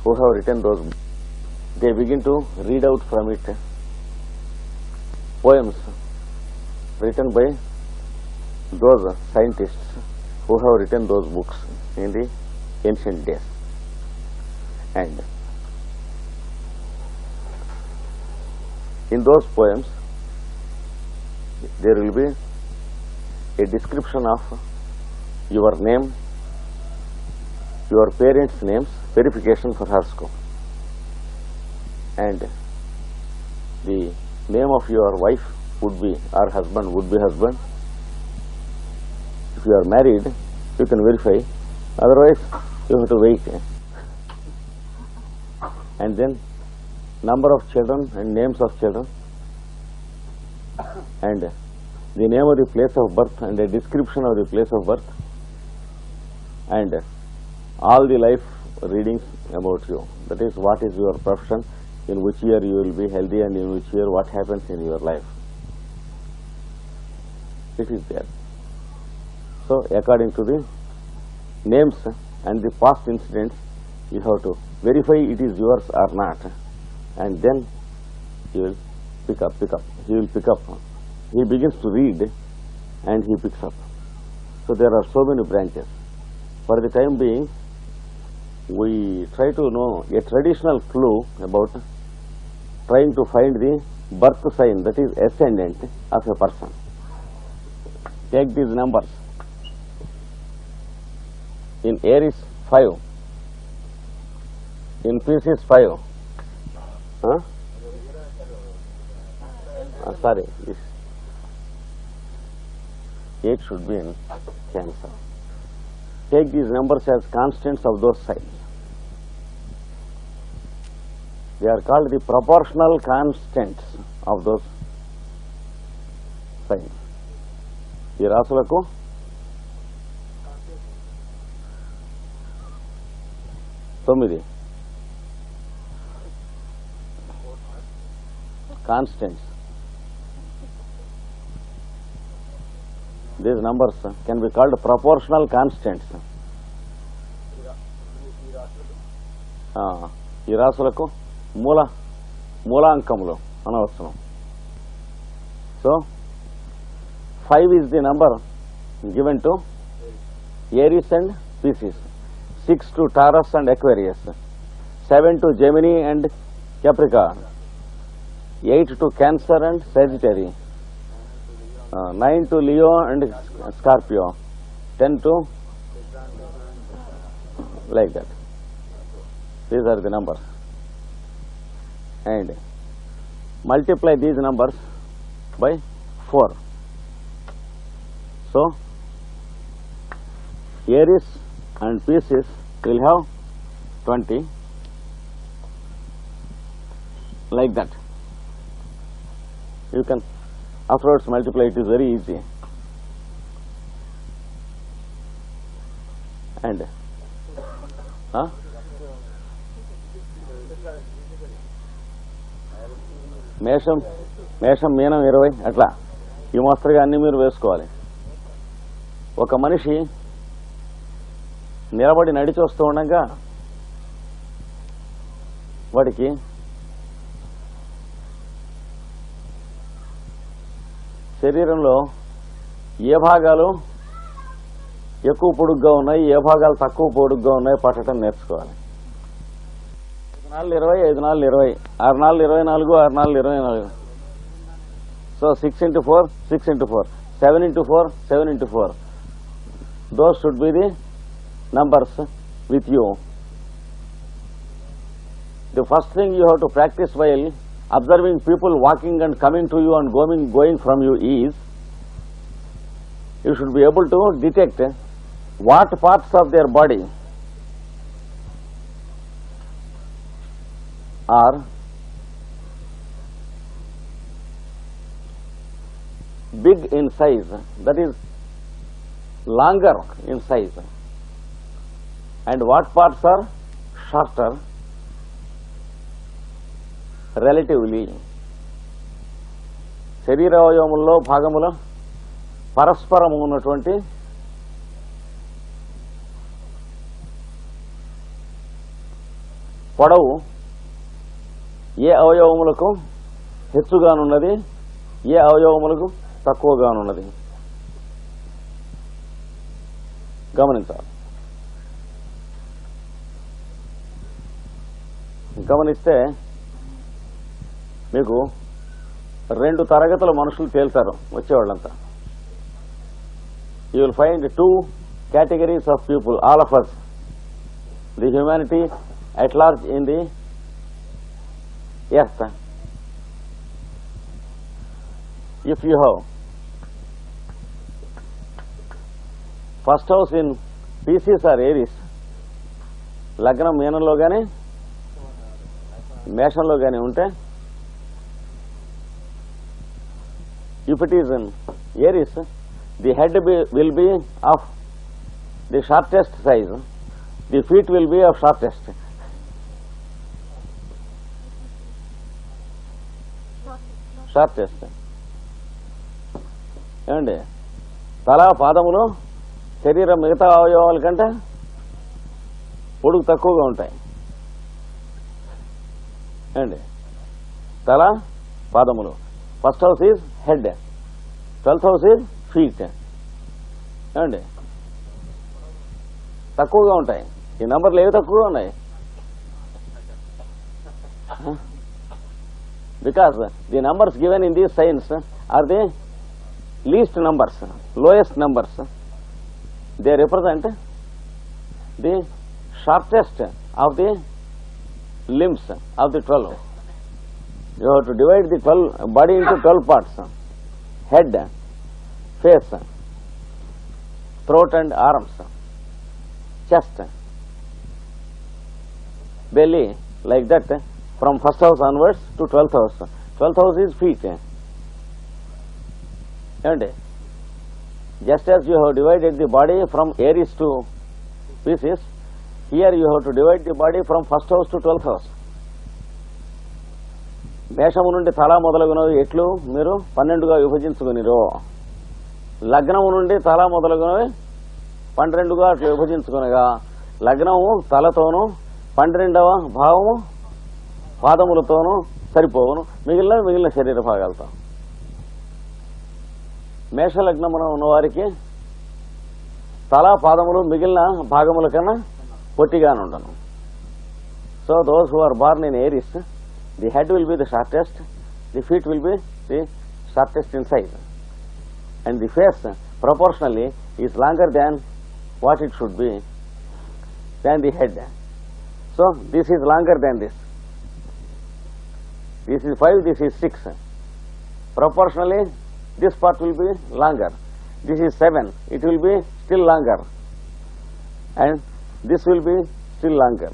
who have written those, they begin to read out from it poems written by those scientists who have written those books in the ancient days. And in those poems there will be a description of your name, your parents' names, verification for horoscope, and the name of your wife would be, or husband would be husband. If you are married, you can verify, otherwise you have to wait. And then number of children and names of children, and the name of the place of birth and a description of the place of birth, and all the life readings about you. That is, what is your profession, in which year you will be healthy, and in which year what happens in your life. It is there. So according to the names and the past incidents, you have to verify it is yours or not, and then he will pick up. He will pick up. He begins to read and he picks up. So there are so many branches. For the time being, we try to know a traditional clue about trying to find the birth sign, that is ascendant of a person. Take these numbers. In Aries 5, in Pisces 5. Sorry, this 8 should be in Cancer. Take these numbers as constants of those signs. They are called the proportional constants of those signs. ఈ రాసులకు తొమ్మిది constants. These numbers can be called proportional constants. ఈ రాసులకు మూలాంకములు అనవసరం. So 5 is the number given to Aries and Pisces, 6 to Taurus and Aquarius, 7 to Gemini and Capricorn, 8 to Cancer and Sagittarius, 9 to Leo and Scorpio, 10 to, like that. These are the numbers. And multiply these numbers by 4. So Aries and Pisces will have 20, like that. You can afterwards multiply, it is very easy. And మేషం మీనం 20 అట్లా ఈ మోస్తరుగా అన్ని మీరు వేసుకోవాలి. ఒక మనిషి నిలబడి నడిచి వస్తూ ఉండగా వాడికి శరీరంలో ఏ భాగాలు ఎక్కువ పొడుగ్గా ఉన్నాయి, ఏ భాగాలు తక్కువ పొడుగ్గా ఉన్నాయి పట్టడం నేర్చుకోవాలి. 5 4 20, 5 4 20, 6 4 24, 6 4 24. So 6 into 4, 6 into 4, 7 into 4, 7 into 4. Those should be the numbers with you. The first thing you have to practice while observing people walking and coming to you and going from you is, you should be able to detect what parts of their body are big in size, that is longer in size, and what parts are shorter relatively. శరీరావయవముల్లో భాగముల పరస్పరము ఉన్నటువంటి పొడవు ఏ అవయవములకు హెచ్చుగానున్నది, ఏ అవయవములకు తక్కువగానున్నది గమనించాలి. గమనిస్తే మీకు 2 తరగతుల మనుషులు తేల్చారు వచ్చేవాళ్ళంతా. You will find 2 categories of people, all of us, the humanity at large in the earth. If you have first house in Pisces or Aries, లగ్నం మీనంలో కానీ మేషంలో కానీ ఉంటే, if it is in Aries, the head will be of the shortest size, the feet will be of shortest. ఏమండి, తల పాదములు శరీరం మిగతా అవయవాల కంటే పొడుగు తక్కువగా ఉంటాయి. ఏమండి, తల పాదములు. First house is head, 12th house is feet. ఏమండి, తక్కువగా ఉంటాయి. ఈ నంబర్లు ఏవి తక్కువగా ఉన్నాయి? because the numbers given in these signs are the least numbers, lowest numbers. They represent the shortest of the limbs of the 12. You have to divide the 12 body into 12 parts: head, face, throat and arms, chest, belly, like that, from first house onwards to 12th house. 12th house is feet. And just as you have divided the body from Aries to Pisces, here you have to divide the body from first house to 12th house. మేషము నుండి తల మొదలగునవి ఎట్లు మీరు 12గా విభజించుకునిరో, లగ్నము నుండి తల మొదలగునవి 12గా అట్లు విభజించుకునగా, లగ్నము తలతోనూ 12వ భావము పాదములతోనూ సరిపోవును, మిగిలిన శరీర భాగాలతో. మేషలగ్నమున ఉన్నవారికి తల పాదములు మిగిలిన భాగముల కన్నా పొట్టిగానుండను. So those who are born in Aries, the head will be the shortest, the feet will be the shortest in size, and the face proportionally is longer than what it should be, than the head. So this is longer than this. This is 5, this is 6. Proportionally this part will be longer. This is 7, it will be still longer, and this will be still longer,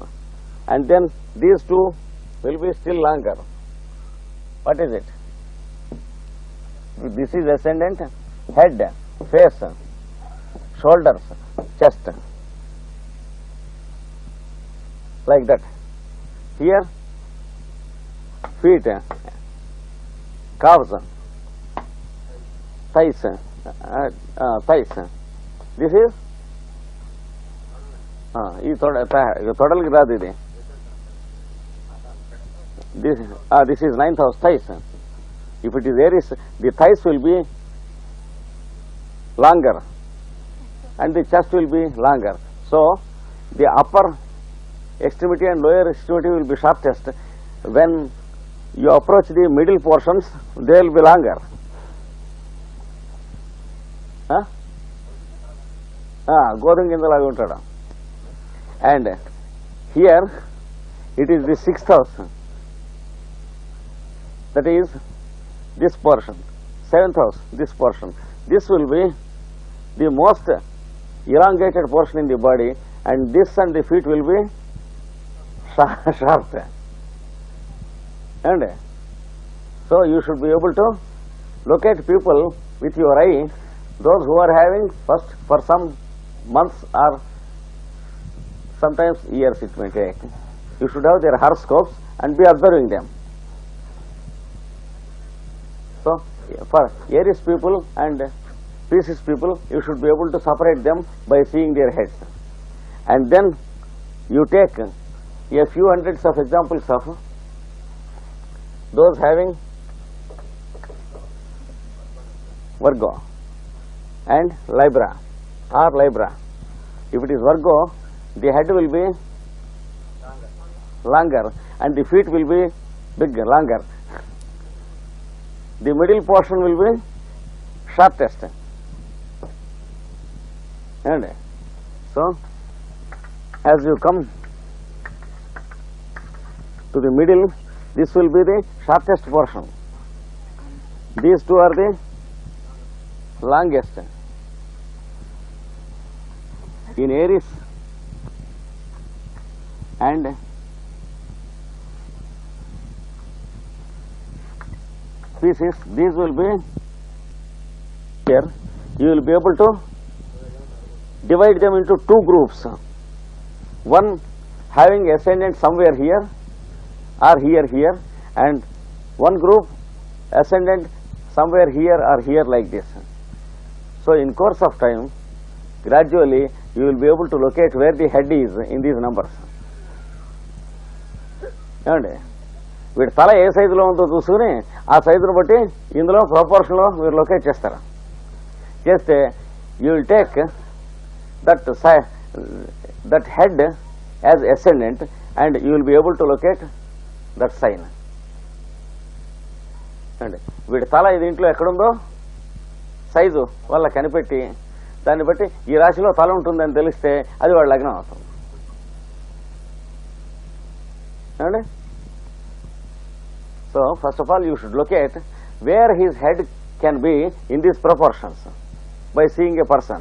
and then these two will be still longer. What is it? This is ascendant: head, face, shoulders, chest, like that. Here feet, calves, thighs, thighs. This is ఈ తొడలకి రాదు ఇది. This is 9th house, thighs. If it is Aries, the thighs will be longer and the chest will be longer. So the upper extremity and lower extremity will be shortest. When you approach the middle portions, they will be longer. గోధుమ గింజలాగా ఉంటాడు. And here it is the 6th house, that is this portion. 7th house, this portion. This will be the most elongated portion in the body, and this and the feet will be short. And so you should be able to locate people with your eye, those who are having first for some months or sometimes years it may take. You should have their horoscopes and be observing them. So for Aries people and Pisces people, you should be able to separate them by seeing their heads. And then you take a few hundreds of examples of those having Virgo and Libra or Libra. If it is Virgo, the head will be longer and the feet will be bigger, longer. The middle portion will be shortest. And so, as you come to the middle, this will be the shortest portion. These two are the longest. In Aries and Pisces, these will be here. You will be able to divide them into two groups. One having ascendant somewhere here or here, and one group ascendant somewhere here or here, like this. So in course of time, gradually you will be able to locate where the head is in these numbers. ఏమండి వీడి తల ఏ సైజులో ఉందో చూసుకుని ఆ సైజును బట్టి ఇందులో ప్రపోర్షన్లో మీరు లొకేట్ చేస్తారు. చేస్తే you will take that head as ascendant and you will be able to locate that sign. అండి వీడి తల దీంట్లో ఎక్కడుందో సైజు వల్ల కనిపెట్టి దాన్ని బట్టి ఈ రాశిలో తల ఉంటుందని తెలిస్తే అది వాడి లగ్నం అవుతుంది. ఏమండి so first of all you should locate where his head can be in these proportions by seeing a person.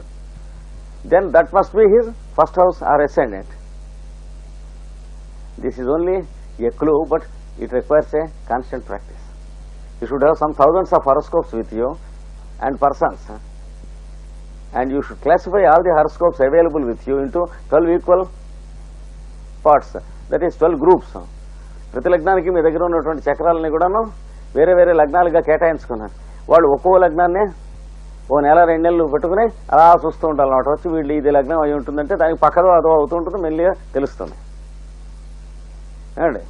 Then that must be his first house or ascendant. This is only a clue, but it requires a constant practice. You should have some thousands of horoscopes with you and persons, and you should classify all the horoscopes available with you into 12 equal parts, that is 12 groups. ప్రతి లగ్నానికి మీ దగ్గర ఉన్నటువంటి చక్రాలని కూడాను వేరే వేరే లగ్నాలుగా కేటాయించుకున్నారు. వాళ్ళు ఒక్కో లగ్నాన్ని ఓ నెల 2 నెలలు పెట్టుకుని అలా చూస్తూ ఉంటారు అన్నమాట. వచ్చి వీళ్ళు ఇది లగ్నం అయి ఉంటుందంటే దానికి పక్కదో అదో అవుతూ ఉంటుంది, మెల్లిగా తెలుస్తుంది. ఏమండి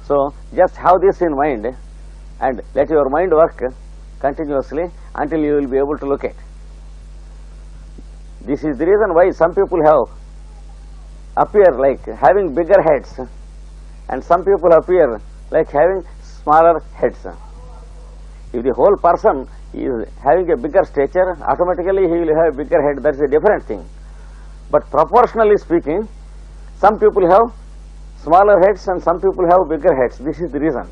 so just have this in mind and let your mind work continuously until you will be able to locate. This is the reason why some people appear like having bigger heads and some people appear like having smaller heads. If the whole person is having a bigger stature, automatically he will have a bigger head. That is a different thing. But proportionally speaking, some people have smaller heads and some people have bigger heads. This is the reason.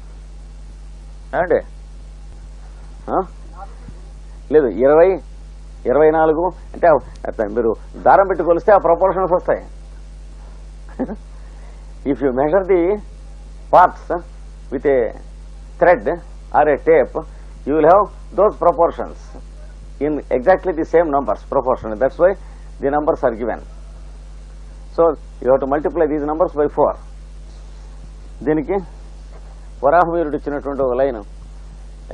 అంటే లేదు 20-24 అంటే మీరు దారం పెట్టి కొలిస్తే ఆ proportions వస్తాయి. If you measure the parts with a thread or a tape, you will have those proportions in exactly the same numbers proportion. That's why the numbers are given. So you have to multiply these numbers by 4. దీనికి వరాహమీరుడు ఇచ్చినటువంటి ఒక line,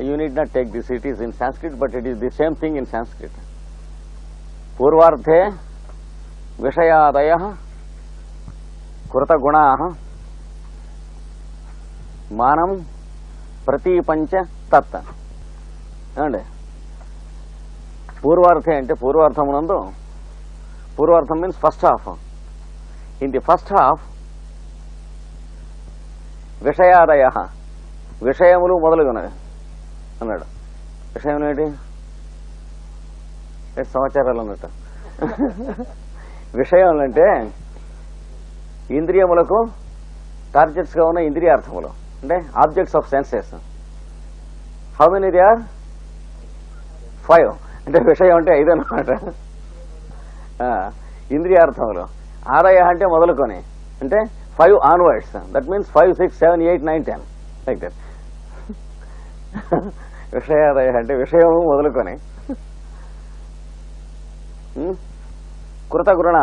you need not take this, it is in Sanskrit but it is the same thing in Sanskrit. పూర్వార్ధే విషయాదయః కృతగుణాః మానం ప్రతీపంచ తత్. ఏమండి పూర్వార్థే అంటే పూర్వార్థమునందు, పూర్వార్థం means first half. In the first half విషయాదయ, విషయములు మొదలుగునవి అన్నాడు. విషయం ఏంటి? సమాచారాలు అన్నట్టు. విషయాలు అంటే ఇంద్రియములకు టార్గెట్స్గా ఉన్న ఇంద్రియార్థములు, అంటే objects of senses. How many they are? 5. అంటే విషయం అంటే 5 అన్నమాట. ఇంద్రియార్థములు. ఆదాయ అంటే మొదలుకొని, అంటే 5 onwards. That means 5, 6, 7, 8, 9, 10 like that. విషయాదయ అంటే విషయము మొదలుకొని. కృత గుణ,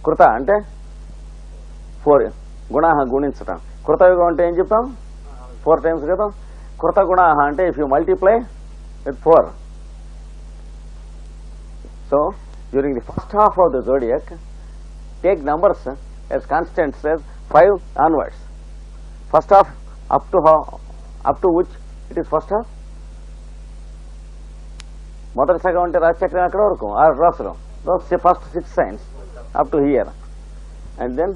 కృత అంటే 4, గుణ గుణించటం. కృతయుగం అంటే ఏం చెప్తాం? 4 times కదా. కృత గుణ అంటే if you multiply with 4. So during the first half of the zodiac take numbers as constants as 5 onwards. First half up to which it is first half? మొదటి సగం అంటే రాశిచక్రం ఎక్కడ వరకు 6 రాసులు. First 6 signs up to here. And then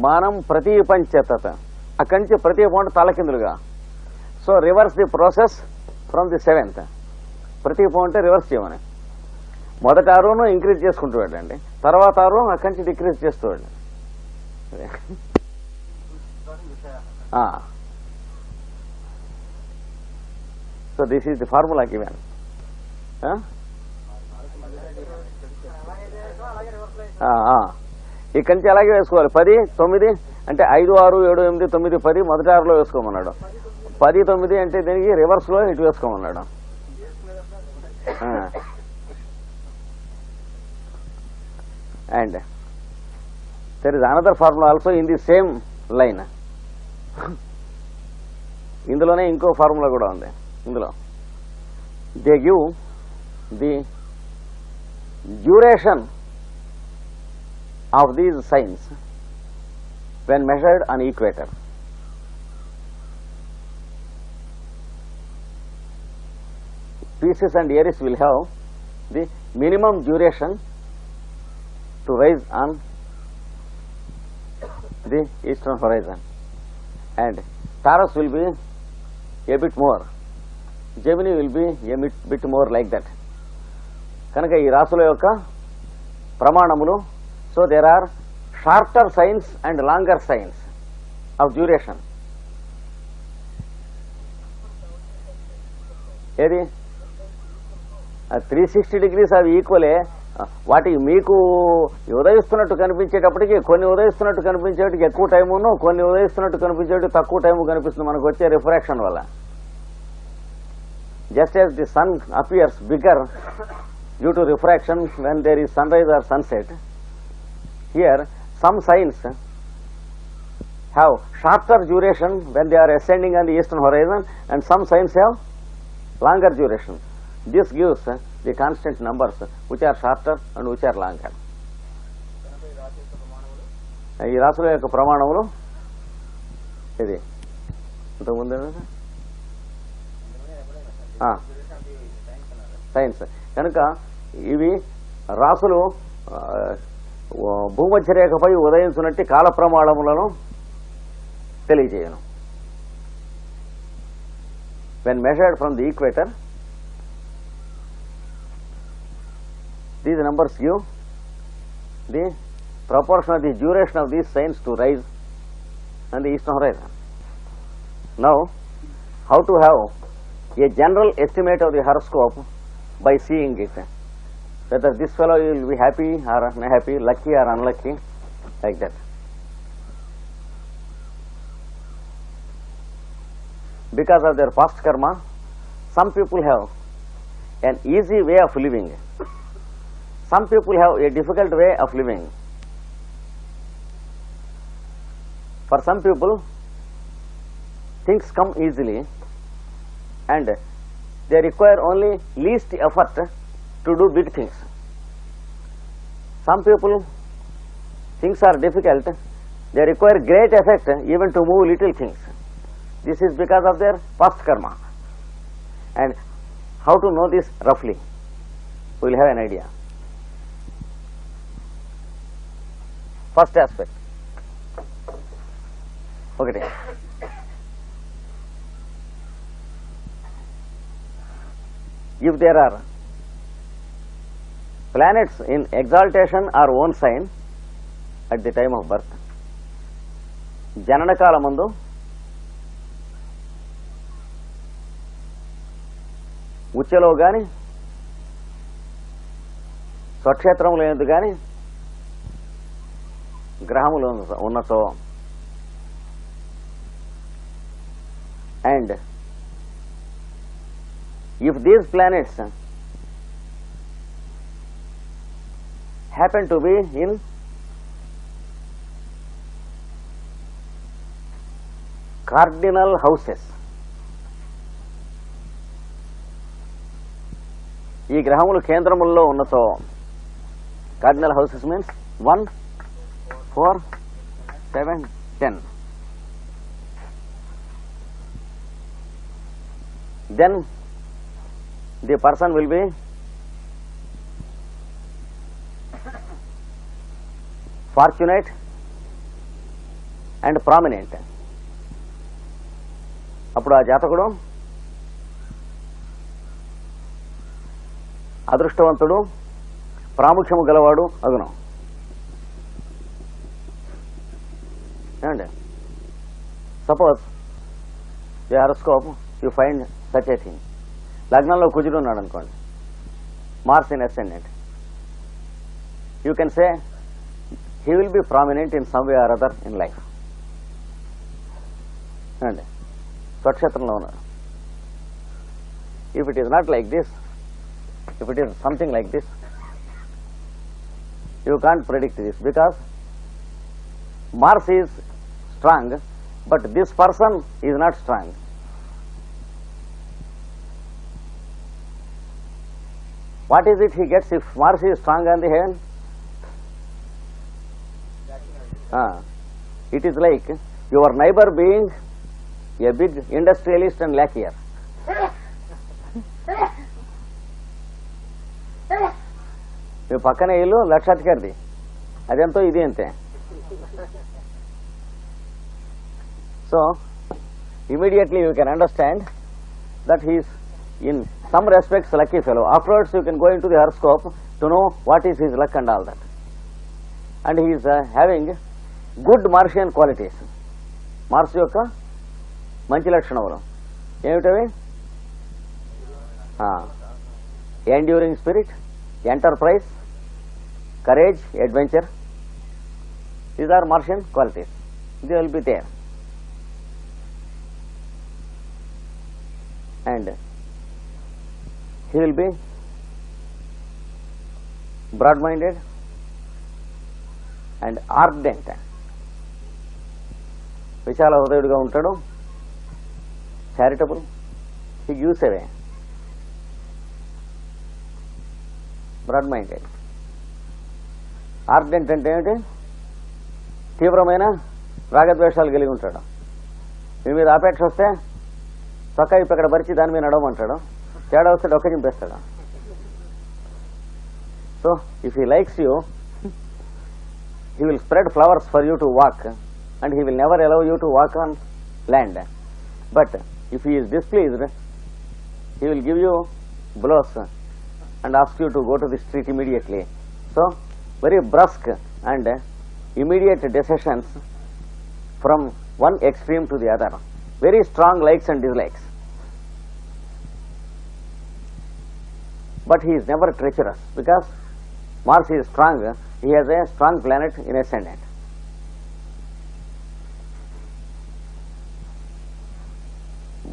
మానం ప్రతీపంచత, అక్కడి నుంచి ప్రతీపం అంటే తలకిందులుగా. So reverse the process from the 7th. ప్రతీపం అంటే రివర్స్ చేయమని. మొదటి 6ను ఇంక్రీజ్ చేసుకుంటూ వెళ్ళండి, తర్వాత 6 అక్కడి నుంచి డిక్రీజ్ చేస్తూ వెళ్ళండి. So this is the formula given. ఇక్కడి నుంచి అలాగే వేసుకోవాలి. 10, 9 అంటే 5, 6, 7, 8, 9, 10 మొదటి 6లో వేసుకోమన్నాడు. 10, 9 అంటే దీనికి రివర్స్లో ఇటు వేసుకోమన్నాడు. And there is another formula also in the same line. ఇందులోనే ఇంకో ఫార్ములా కూడా ఉంది. ఇందులో they give the duration of these signs when measured on equator. Pisces and Aries will have the minimum duration to rise on the eastern horizon, and Taurus will be a bit more, Gemini will be a bit more like that. కనుక ఈ రాశుల యొక్క ప్రమాణములు, so there are shorter signs and longer signs of duration. ఏది 360 degrees అవి ఈక్వలే. వాటి మీకు ఉదయిస్తున్నట్టు కనిపించేటప్పటికి కొన్ని ఉదయిస్తున్నట్టు కనిపించేటికి ఎక్కువ టైమును, కొన్ని ఉదయిస్తున్నట్టు కనిపించేటికి తక్కువ టైము కనిపిస్తుంది మనకు వచ్చే రిఫ్రాక్షన్ వల్ల. Just as the sun appears bigger due to refraction when there is sunrise or sunset, here some signs have shorter duration when they are ascending on the eastern horizon, and some signs have longer duration. This gives the constant numbers which are shorter and which are longer. ఈ రాశుల యొక్క ప్రమాణములు ఇది ఇంతకుముందు science. కనుక ఇవి రాసులు భూమధ్యరేఖపై ఉదయించున్నట్టు కాల ప్రమాణములను తెలియజేయను. when measured from the equator, these numbers give the proportion of the duration of these signs to rise on the eastern horizon. Now, how to have a general estimate of the horoscope by seeing it, whether this fellow will be happy or unhappy, lucky or unlucky, like that. Because of their past karma, some people have an easy way of living, some people have a difficult way of living. For some people, things come easily and they require only least effort to do big things. Some people, things are difficult, they require great effort even to move little things. This is because of their past karma. And how to know this roughly? We will have an idea. First aspect. Okay. If there are planets in exaltation or own sign at the time of birth, జనన కాలమందు ఉచ్చలో కానీ స్వక్షేత్రములు ఎందు కానీ గ్రహములు ఉన్నచో, and if these planets happen to be in cardinal houses, ఈ గ్రహములు కేంద్రముల్లో ఉన్నచో, cardinal houses means 1, 4, 7, 10. Then the person will be fortunate and prominent. అప్పుడు ఆ జాతకుడు అదృష్టవంతుడు, ప్రాముఖ్యము గలవాడు అగును. ఏమండి? Suppose the horoscope you find such a thing. లగ్నంలో కుజుడు ఉన్నాడు అనుకోండి, Mars in ascendant. You can say he will be prominent in some way or other in life. And స్వక్షేత్రంలో ఉన్నారు. If it is not like this, if it is something like this, you can't predict this, because Mars is strong, but this person is not strong. What is it he gets if Mars is strong on the heaven? It is like your neighbor being a big industrialist and lackeyer. మీ పక్కన ఇల్లు లక్షాధికారిది, అదెంతో ఇది అంతే. So immediately you can understand that he is in some respects lucky fellow. Afterwards you can go into the horoscope to know what is his luck and all that. And he is having good Martian qualities. Mars యొక్క మంచి లక్షణములు ఏమిటవి? Enduring spirit, enterprise, courage, adventure. These are Martian qualities. They will be there. And he will be broad minded and ardent. విశాల హృదయుడిగా ఉంటాడు, charitable, he gives away. Broad minded. Ardent అంటే ఏమిటి? తీవ్రమైన రాగద్వేషాలు కలిగి ఉంటాడు. మీ మీద ఆపేక్ష వస్తే చొక్కా ఇప్పు ఇక్కడ పరిచి దాని మీద నడవమంటాడు, తేడా వస్తే డొక్క చింపేస్తాడు. So if he likes you, he will spread flowers for you to walk, and he will never allow you to walk on land. But if he is displeased, he will give you blows and ask you to go to the street immediately. So very brusque and immediate decisions from one extreme to the other. Very strong likes and dislikes. But he is never treacherous, because Mars is strong. He has a strong planet in ascendant.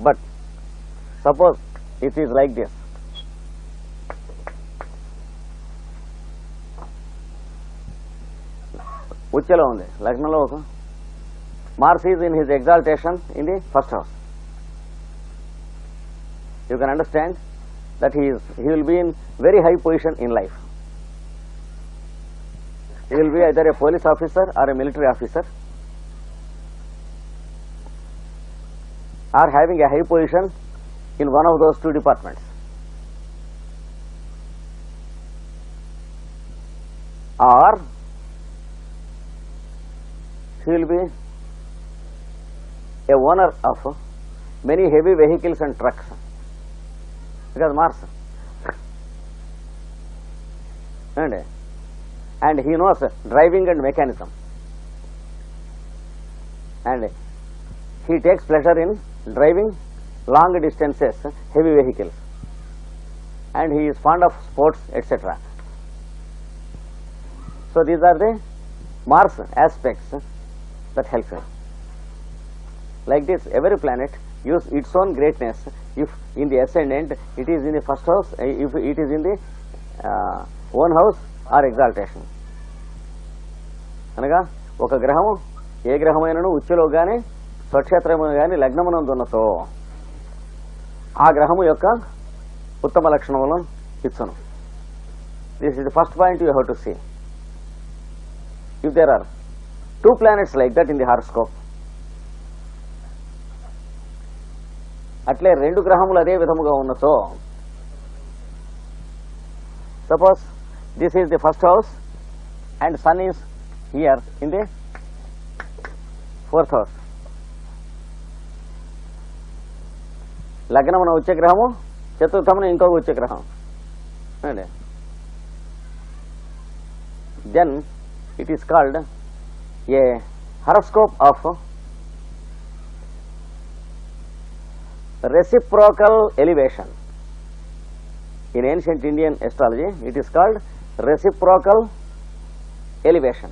But suppose it is like this. ఉచ్చలో ఉంది లగ్నంలో ఒక Mars is in his exaltation in the first house. You can understand that he will be in very high position in life. He will be either a police officer or a military officer, or having a high position in one of those two departments. Or he will be a owner of many heavy vehicles and trucks, because Mars. And he knows driving and mechanism, and he takes pleasure in driving long distances, heavy vehicles, and he is fond of sports, etc. So these are the Mars aspects that help him. Like this, every planet use its own greatness. If in the ascendant it is in the first house, if it is in the own house or exaltation. అనగా ఒక గ్రహము ఏ గ్రహమైనను ఉచ్చలో కానీ స్వక్షేత్రము కానీ లగ్నమునందున్నతో ఆ గ్రహము యొక్క ఉత్తమ లక్షణములను ఇచ్చును. This is the first point you have to see. If there are 2 planets like that in the horoscope. అట్లే 2 గ్రహములు అదే విధముగా ఉన్నచో, suppose this is the first house and sun is here in the 4th house. లగ్నమున వచ్చే గ్రహము, చతుర్థమున ఇంకొక వచ్చే గ్రహం. Then it is called a horoscope of reciprocal elevation. In ancient Indian astrology, it is called reciprocal elevation.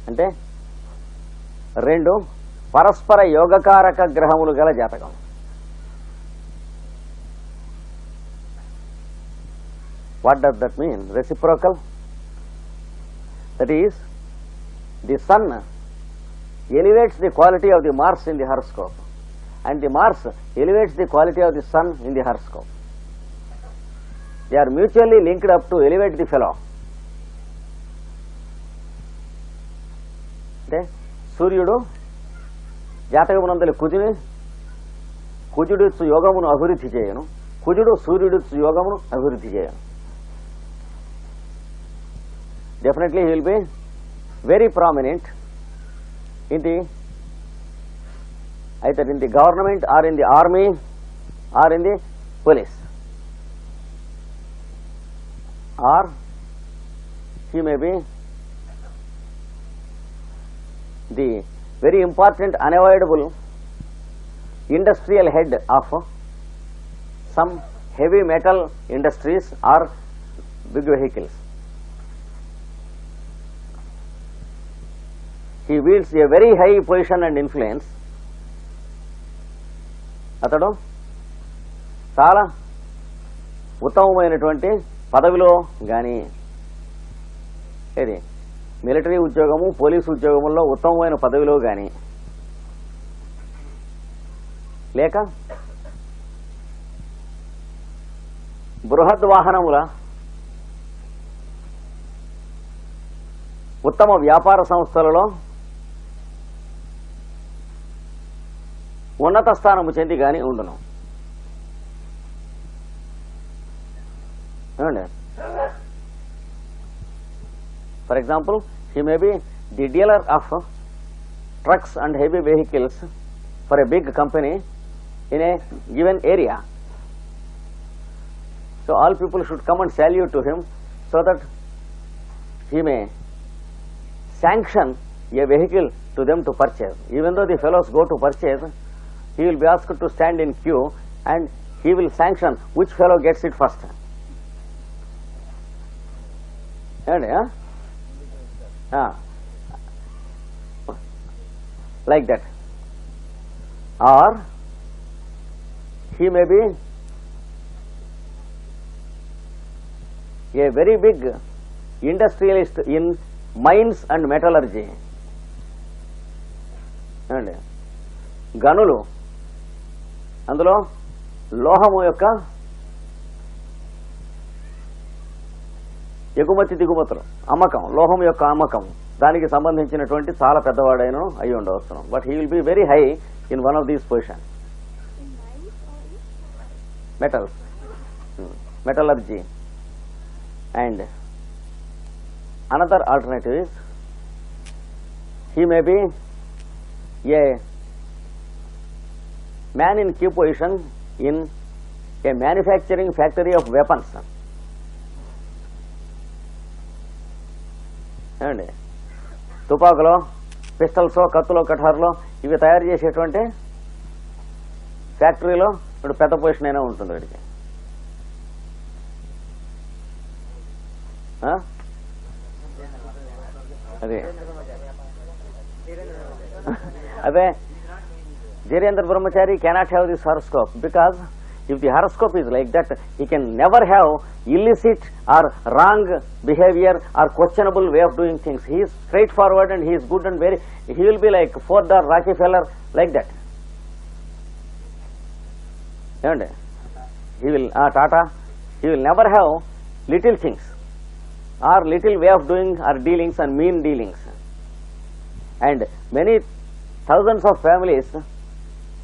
అంటే 2 పరస్పర యోగకారక గ్రహములు గల జాతకం. What does that mean? Reciprocal? That is, the sun elevates the quality of the Mars in the horoscope, and the Mars elevates the quality of the sun in the horoscope. They are mutually linked up to elevate the fellow. అంటే సూర్యుడు జాతకమునందలి కుజుడు యోగమును అభివృద్ధి చేయను, కుజుడు సూర్యుడు యోగమును అభివృద్ధి చేయను. Definitely he will be very prominent in the either in the government or in the army or in the police, or he may be the very important unavoidable industrial head of some heavy metal industries or big vehicles. He wields a very high position and influence. అతడు చాలా ఉత్తమమైనటువంటి పదవిలో కానీ, ఏది military ఉద్యోగము, police ఉద్యోగముల్లో ఉత్తమమైన పదవిలో కానీ, లేక బృహద్వాహనముల ఉత్తమ వ్యాపార సంస్థలలో ఉన్నత స్థానము చెంది కానీ ఉండును. For example, he may be the dealer of trucks and heavy vehicles for a big company in a given area. So all people should come and salute to him so that he may sanction a vehicle to them to purchase. Even though the fellows go to purchase, he will be asked to stand in queue and he will sanction which fellow gets it first. Like that. Or he may be a very big industrialist in mines and metallurgy. గనులు, అందులో లోహము యొక్క ఎగుమతి దిగుమతులు, అమ్మకం, లోహం యొక్క అమ్మకం, దానికి సంబంధించినటువంటి చాలా పెద్దవాడైన అయి ఉండవచ్చును. But he will be very high in one of these position. Metals, metallurgy. And another alternative is he may be a man in key position in a manufacturing factory of weapons. ఏమండి, తుపాకులో, pistols, కత్తులో, కఠారులో ఇవి తయారు చేసేటువంటి ఫ్యాక్టరీలో ఇప్పుడు పెద్ద position అయినా ఉంటుంది వీడికి. అదే Dhirendra Brahmachari cannot have this horoscope, because if the horoscope is like that, he can never have illicit or wrong behavior or questionable way of doing things. He is straightforward and he is good and very, he will be like Ford or Rockefeller, like that. He will Tata, he will never have little things. or little way of doing or dealings and mean dealings. And many thousands of families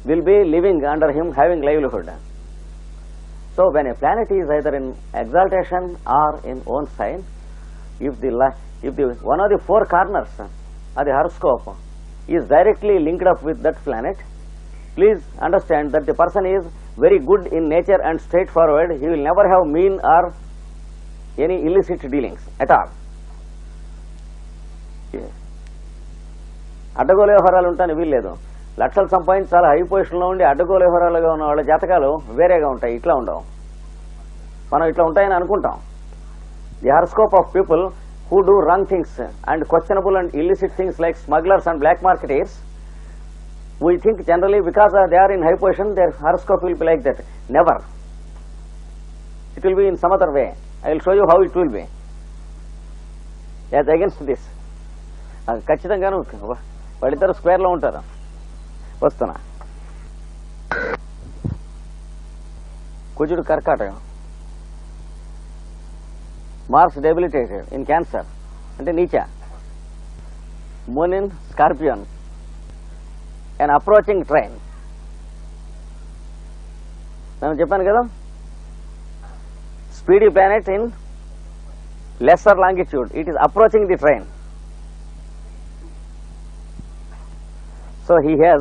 will be living under him, having livelihood. So when a planet is either in exaltation or in own sign, if the one of the four corners of the horoscope is directly linked up with that planet, please understand that the person is very good in nature and straightforward. He will never have mean or any illicit dealings at all. అడ్డగోలు వ్యవహారాలు ఉంటాయని వీల్లేదు. లక్షలు సంపాదించి చాలా high పొజిషన్లో ఉండి అడ్డగోలు వ్యవహారాలుగా ఉన్న వాళ్ళ జాతకాలు వేరేగా ఉంటాయి, ఇట్లా ఉండవు. మనం ఇట్లా ఉంటాయని అనుకుంటాం. The horoscope of people who do wrong things and questionable and illicit things like smugglers and black marketeers, we think generally because they are in high position, their horoscope will be like that. Never. It will be in some other way. I will show you how it will be. As against this. ఖచ్చితంగాను వాళ్ళిద్దరు స్క్వేర్లో ఉంటారు. వస్తున్నా. కుజుడు కర్కాటకం, Mars debilitated in cancer అంటే నీచ, moon in scorpion, an approaching train. నేను చెప్పాను కదా, speedy planet in lesser longitude, it is approaching the train. So he has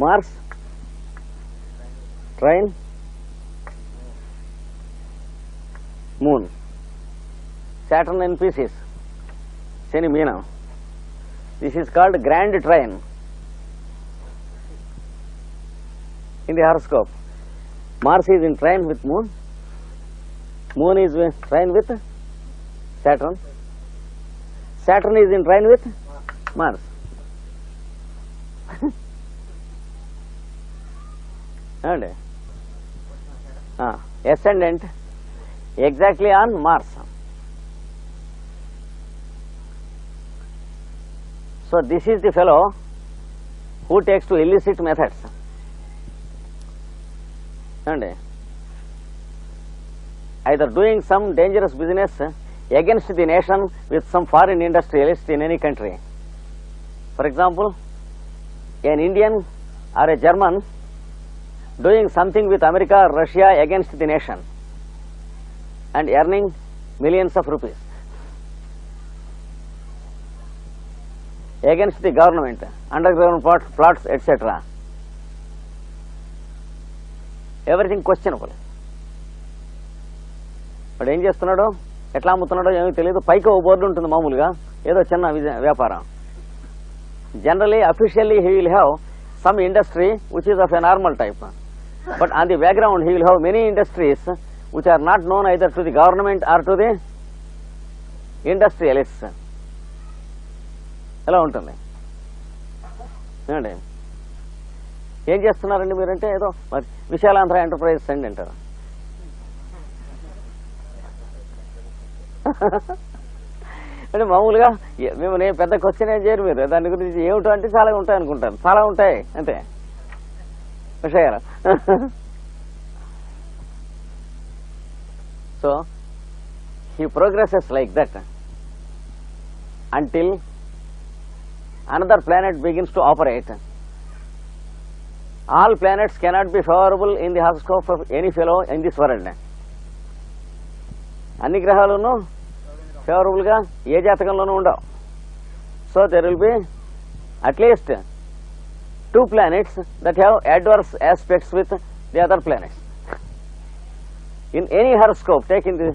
Mars, train, moon, Saturn in Pisces, Shani Meena. This is called grand train in the horoscope. Mars is in trine with moon, moon is in trine with Saturn, Saturn is in trine with Mars. And ascendant exactly on Mars. So this is the fellow who takes to illicit methods. And either doing some dangerous business against the nation with some foreign industrialist in any country. For example, an Indian or a German doing something with America or Russia against the nation and earning millions of rupees against the government, underground plots, etc. Everything questionable. వాడు ఏం చేస్తున్నాడో, ఎట్లా అమ్ముతున్నాడో ఏమీ తెలియదు. పైకి ఓ board ఉంటుంది మామూలుగా, ఏదో చిన్న వ్యాపారం. Generally, officially he will have some industry which is of a normal type, but on the background he will have many industries which are not known either to the government or to the industrialists. ఎలా ఉంటుంది ఏమండి? ఏం చేస్తున్నారండి మీరంటే, ఏదో మరి Visalaandhra enterprises అండి అంటారు. అంటే మామూలుగా మేము నేను పెద్ద క్వశ్చన్ ఏం చేయరు, మీరు దాని గురించి ఏమిటో అంటే చాలా ఉంటాయి అనుకుంటాను. చాలా ఉంటాయి అంతే విషయాలు. So he progresses like that until another planet begins to operate. All planets cannot be favorable in the horoscope of any fellow in this world. అన్ని గ్రహాలను ఫేవరబుల్ గా ఏ జాతకంలోనూ ఉండవు. So there will be at least 2 planets that have adverse aspects with the other planets. In any horoscope, take in the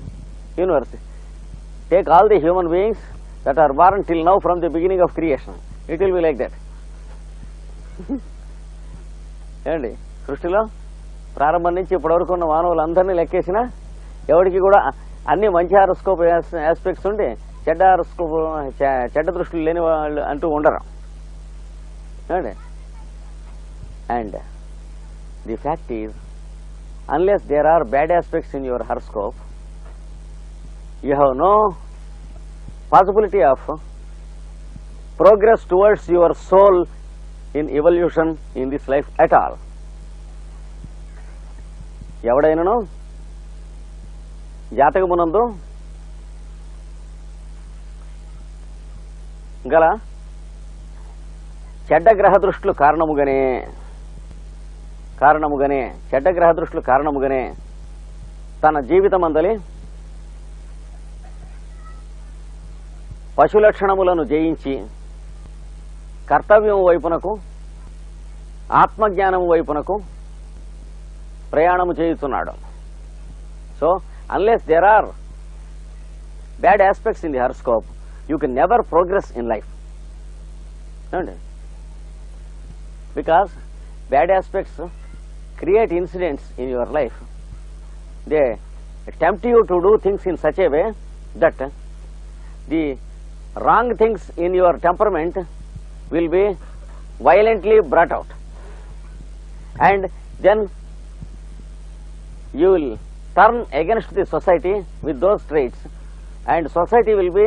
universe, take all the human beings that are born till now from the beginning of creation, it will be like that. ఏమండి, సృష్టిలో ప్రారంభం నుంచి ఇప్పటివరకు ఉన్న మానవులందరినీ లెక్కేసిన ఎవరికి కూడా అన్ని మంచి హారోస్కోప్ ఆస్పెక్ట్స్ ఉండి చెడ్డ హారోస్కోప్ చెడ్డ దృష్టిలు లేని వాళ్ళు అంటూ ఉండరు. ఏమండి, and the fact is, unless there are bad aspects in your horoscope, you have no possibility of progress towards your soul in evolution in this life at all. ఎవడైనను జాతకమునందు గల చెడ్డ గ్రహ దృష్టిలు కారణముగానే తన జీవితమందలి పశు లక్షణములను జయించి కర్తవ్యం వైపునకు ఆత్మజ్ఞానం వైపునకు ప్రయాణము చేయుచున్నాడు. So unless there are bad aspects in the horoscope, you can never progress in life. Because bad aspects create incidents in your life. They tempt you to do things in such a way that the wrong things in your temperament will be violently brought out, and then you will turn against the society with those traits, and society will be